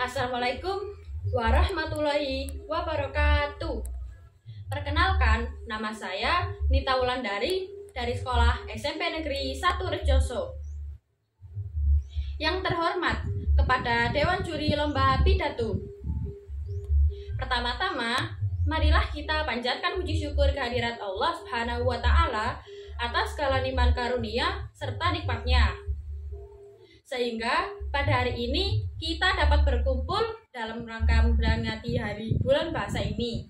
Assalamualaikum warahmatullahi wabarakatuh. Perkenalkan, nama saya Nita Wulandari dari Sekolah SMP Negeri 1 Rejoso. Yang terhormat kepada Dewan Juri Lomba Pidato. Pertama-tama, marilah kita panjatkan puji syukur kehadirat Allah Subhanahu wa Ta'ala atas segala nikmat karunia serta nikmatnya, sehingga pada hari ini kita dapat berkumpul dalam rangka memperingati Hari Bulan Bahasa ini.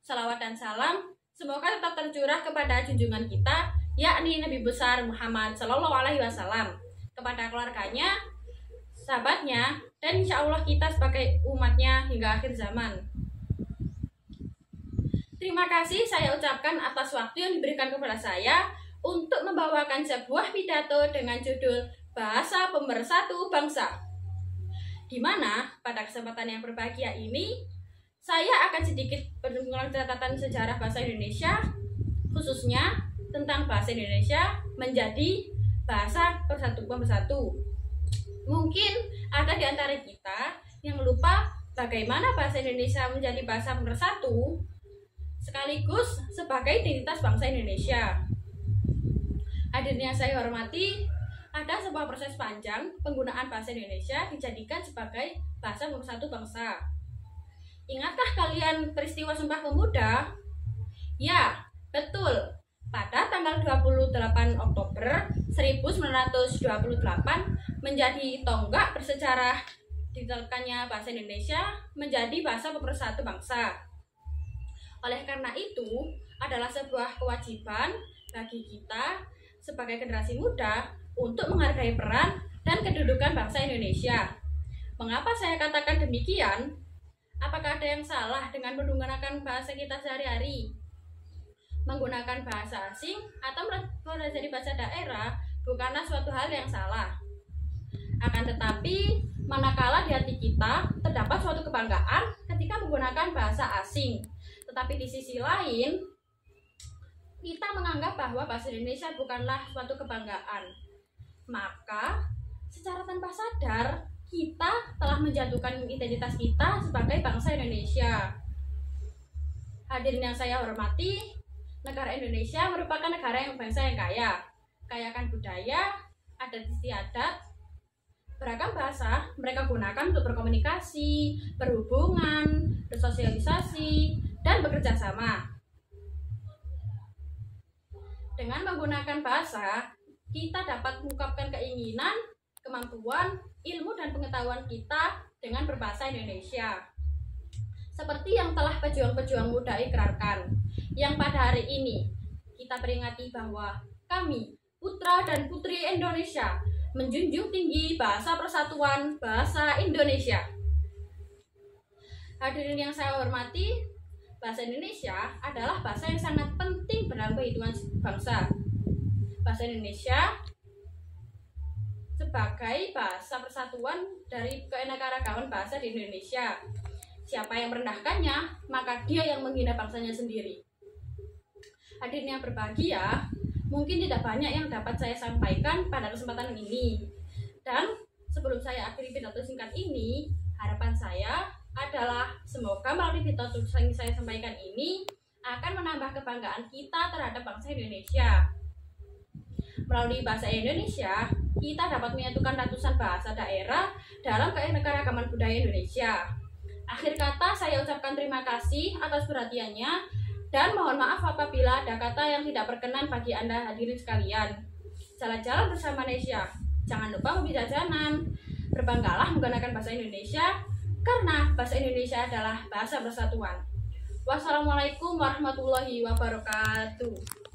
Salawat dan salam semoga tetap tercurah kepada junjungan kita, yakni Nabi besar Muhammad Sallallahu Alaihi Wasallam, kepada keluarganya, sahabatnya, dan insya Allah kita sebagai umatnya hingga akhir zaman. Terima kasih saya ucapkan atas waktu yang diberikan kepada saya untuk membawakan sebuah pidato dengan judul Bahasa Pemersatu Bangsa, di mana pada kesempatan yang berbahagia ini saya akan sedikit mengulang catatan sejarah bahasa Indonesia, khususnya tentang bahasa Indonesia menjadi bahasa pemersatu. Mungkin ada di antara kita yang lupa bagaimana bahasa Indonesia menjadi bahasa pemersatu sekaligus sebagai identitas bangsa Indonesia. Hadirin yang saya hormati, ada sebuah proses panjang penggunaan bahasa Indonesia dijadikan sebagai bahasa pemersatu bangsa. Ingatkah kalian peristiwa Sumpah Pemuda? Ya, betul. Pada tanggal 28 Oktober 1928 menjadi tonggak bersejarah ditetapkannya bahasa Indonesia menjadi bahasa pemersatu bangsa. Oleh karena itu, adalah sebuah kewajiban bagi kita sebagai generasi muda untuk menghargai peran dan kedudukan bangsa Indonesia. Mengapa saya katakan demikian? Apakah ada yang salah dengan menggunakan bahasa kita sehari-hari? Menggunakan bahasa asing atau menjadi bahasa daerah bukanlah suatu hal yang salah. Akan tetapi, manakala di hati kita terdapat suatu kebanggaan ketika menggunakan bahasa asing, tetapi di sisi lain, kita menganggap bahwa bahasa Indonesia bukanlah suatu kebanggaan, maka secara tanpa sadar kita telah menjatuhkan identitas kita sebagai bangsa Indonesia. Hadirin yang saya hormati, negara Indonesia merupakan negara yang bangsa yang kaya akan budaya, adat istiadat, beragam bahasa mereka gunakan untuk berkomunikasi, berhubungan, bersosialisasi, dan bekerja sama. Dengan menggunakan bahasa, kita dapat mengungkapkan keinginan, kemampuan, ilmu, dan pengetahuan kita dengan berbahasa Indonesia. Seperti yang telah pejuang-pejuang muda ikrarkan, yang pada hari ini kita peringati bahwa kami, putra dan putri Indonesia, menjunjung tinggi bahasa persatuan bahasa Indonesia. Hadirin yang saya hormati, bahasa Indonesia adalah bahasa yang sangat penting dalam kehidupan bangsa. Bahasa Indonesia sebagai bahasa persatuan dari keanekaragaman bahasa di Indonesia. Siapa yang merendahkannya, maka dia yang menghina bangsanya sendiri. Hadirin yang berbahagia, mungkin tidak banyak yang dapat saya sampaikan pada kesempatan ini. Dan sebelum saya akhiri pidato singkat ini, harapan saya adalah semoga melalui pidato yang saya sampaikan ini akan menambah kebanggaan kita terhadap bangsa Indonesia. Melalui bahasa Indonesia, kita dapat menyatukan ratusan bahasa daerah dalam keanekaragaman budaya Indonesia. Akhir kata, saya ucapkan terima kasih atas perhatiannya dan mohon maaf apabila ada kata yang tidak berkenan bagi Anda hadirin sekalian. Jalan-jalan bersama Indonesia, jangan lupa hobi jajanan. Berbanggalah menggunakan bahasa Indonesia karena bahasa Indonesia adalah bahasa persatuan. Wassalamualaikum warahmatullahi wabarakatuh.